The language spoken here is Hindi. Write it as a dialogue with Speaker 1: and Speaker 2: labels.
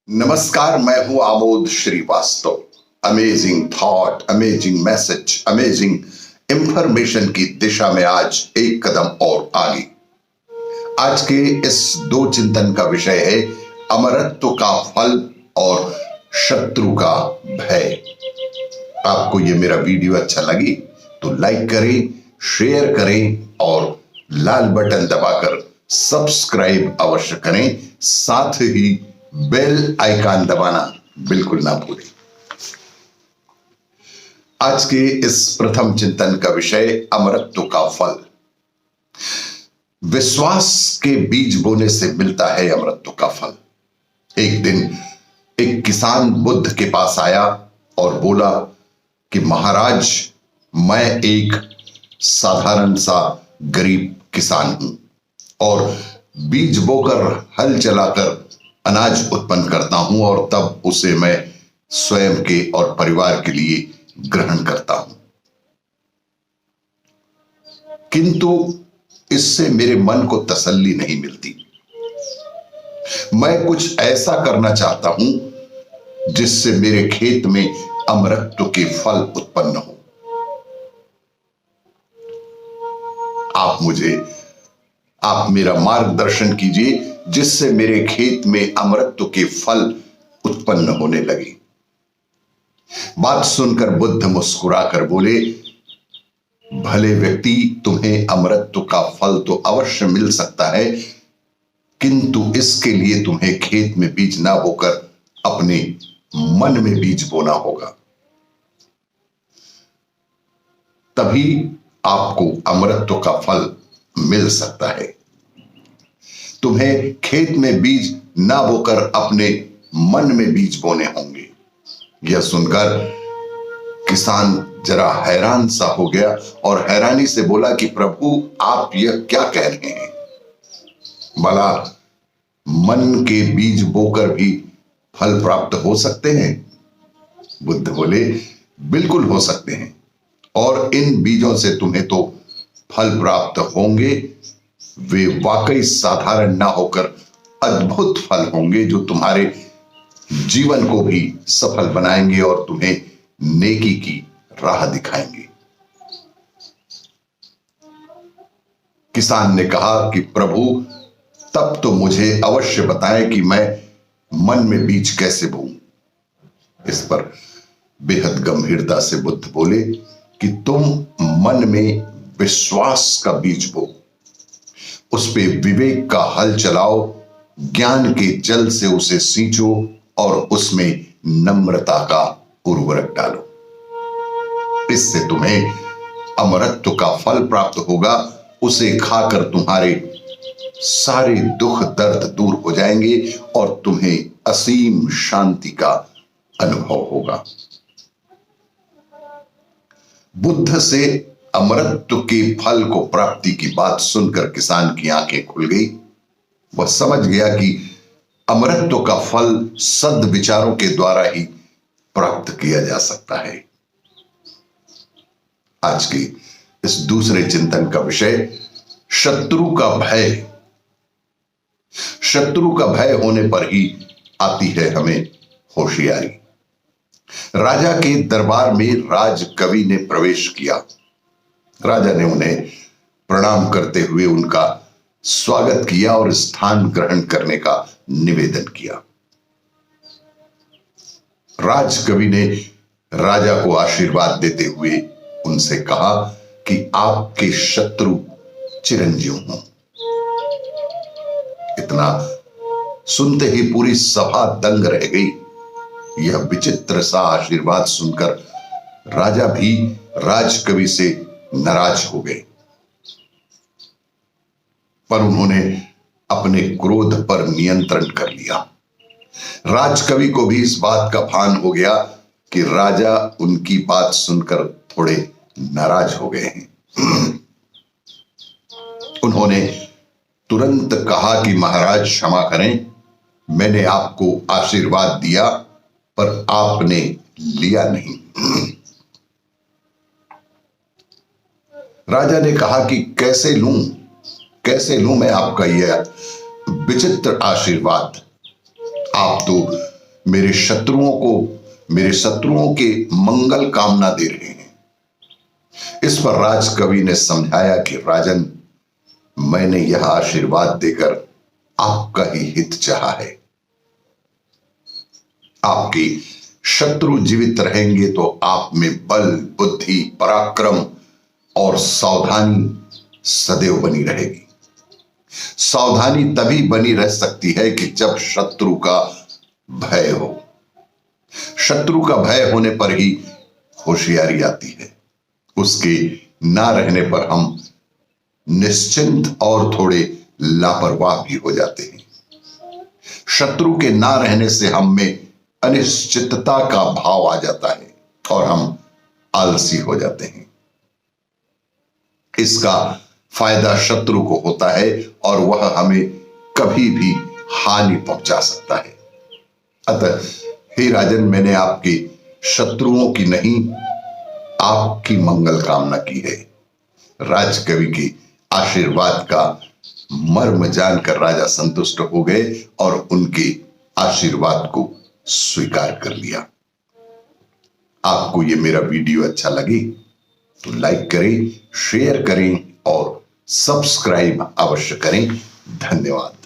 Speaker 1: नमस्कार, मैं हूं Amod Srivastava. Amazing thought, amazing message, amazing information की दिशा में आज एक कदम और आगे। आज के इस दो चिंतन का विषय है अमरत्व का फल और शत्रु का भय। आपको यह मेरा वीडियो अच्छा लगे तो लाइक करें, शेयर करें और लाल बटन दबाकर सब्सक्राइब अवश्य करें। साथ ही बेल आइकन दबाना बिल्कुल ना भूलें। आज के इस प्रथम चिंतन का विषय अमरत्व का फल। विश्वास के बीज बोने से मिलता है अमरत्व का फल। एक दिन एक किसान बुद्ध के पास आया और बोला कि महाराज, मैं एक साधारण सा गरीब किसान हूं और बीज बोकर हल चलाकर अनाज उत्पन्न करता हूं और तब उसे मैं स्वयं के और परिवार के लिए ग्रहण करता हूं, किंतु इससे मेरे मन को तसल्ली नहीं मिलती। मैं कुछ ऐसा करना चाहता हूं जिससे मेरे खेत में अमरत्व के फल उत्पन्न हो। आप मेरा मार्गदर्शन कीजिए जिससे मेरे खेत में अमरत्व के फल उत्पन्न होने लगे। बात सुनकर बुद्ध मुस्कुराकर बोले, भले व्यक्ति, तुम्हें अमरत्व का फल तो अवश्य मिल सकता है, किंतु इसके लिए तुम्हें खेत में बीज ना बोकर अपने मन में बीज बोना होगा, तभी आपको अमरत्व का फल मिल सकता है। तुम्हें खेत में बीज ना बोकर अपने मन में बीज बोने होंगे। यह सुनकर किसान जरा हैरान सा हो गया और हैरानी से बोला कि प्रभु, आप यह क्या कह रहे हैं? भला मन के बीज बोकर भी फल प्राप्त हो सकते हैं? बुद्ध बोले, बिल्कुल हो सकते हैं, और इन बीजों से तुम्हें तो फल प्राप्त होंगे। वे वाकई साधारण ना होकर अद्भुत फल होंगे जो तुम्हारे जीवन को भी सफल बनाएंगे और तुम्हें नेकी की राह दिखाएंगे। किसान ने कहा कि प्रभु, तब तो मुझे अवश्य बताएं कि मैं मन में बीज कैसे बोऊं। इस पर बेहद गंभीरता से बुद्ध बोले कि तुम मन में विश्वास का बीज बो, उस पे विवेक का हल चलाओ, ज्ञान के जल से उसे सींचो और उसमें नम्रता का उर्वरक डालो। इससे तुम्हें अमरत्व का फल प्राप्त होगा। उसे खाकर तुम्हारे सारे दुख दर्द दूर हो जाएंगे और तुम्हें असीम शांति का अनुभव होगा। बुद्ध से अमरत्व के फल को प्राप्ति की बात सुनकर किसान की आंखें खुल गई। वह समझ गया कि अमरत्व का फल सद्विचारों के द्वारा ही प्राप्त किया जा सकता है। आज की इस दूसरे चिंतन का विषय शत्रु का भय। शत्रु का भय होने पर ही आती है हमें होशियारी। राजा के दरबार में राजकवि ने प्रवेश किया। राजा ने उन्हें प्रणाम करते हुए उनका स्वागत किया और स्थान ग्रहण करने का निवेदन किया। राजकवि ने राजा को आशीर्वाद देते हुए उनसे कहा कि आपके शत्रु चिरंजीव हों। इतना सुनते ही पूरी सभा दंग रह गई। यह विचित्र सा आशीर्वाद सुनकर राजा भी राजकवि से नाराज हो गए, पर उन्होंने अपने क्रोध पर नियंत्रण कर लिया। राजकवि को भी इस बात का भान हो गया कि राजा उनकी बात सुनकर थोड़े नाराज हो गए हैं। उन्होंने तुरंत कहा कि महाराज, क्षमा करें, मैंने आपको आशीर्वाद दिया पर आपने लिया नहीं। राजा ने कहा कि कैसे लूं मैं आपका यह विचित्र आशीर्वाद? आप तो मेरे शत्रुओं के मंगल कामना दे रहे हैं। इस पर राजकवि ने समझाया कि राजन, मैंने यह आशीर्वाद देकर आपका ही हित चाहा है। आपके शत्रु जीवित रहेंगे तो आप में बल, बुद्धि, पराक्रम और सावधानी सदैव बनी रहेगी। सावधानी तभी बनी रह सकती है कि जब शत्रु का भय हो। शत्रु का भय होने पर ही होशियारी आती है। उसके ना रहने पर हम निश्चिंत और थोड़े लापरवाह भी हो जाते हैं। शत्रु के ना रहने से हम में अनिश्चितता का भाव आ जाता है और हम आलसी हो जाते हैं। इसका फायदा शत्रु को होता है और वह हमें कभी भी हानि पहुंचा सकता है। अतः हे राजन, मैंने आपके शत्रुओं की नहीं, आपकी मंगल कामना की है। राजकवि के आशीर्वाद का मर्म जानकर राजा संतुष्ट हो गए और उनके आशीर्वाद को स्वीकार कर लिया। आपको ये मेरा वीडियो अच्छा लगे तो लाइक करें, शेयर करें और सब्सक्राइब अवश्य करें। धन्यवाद।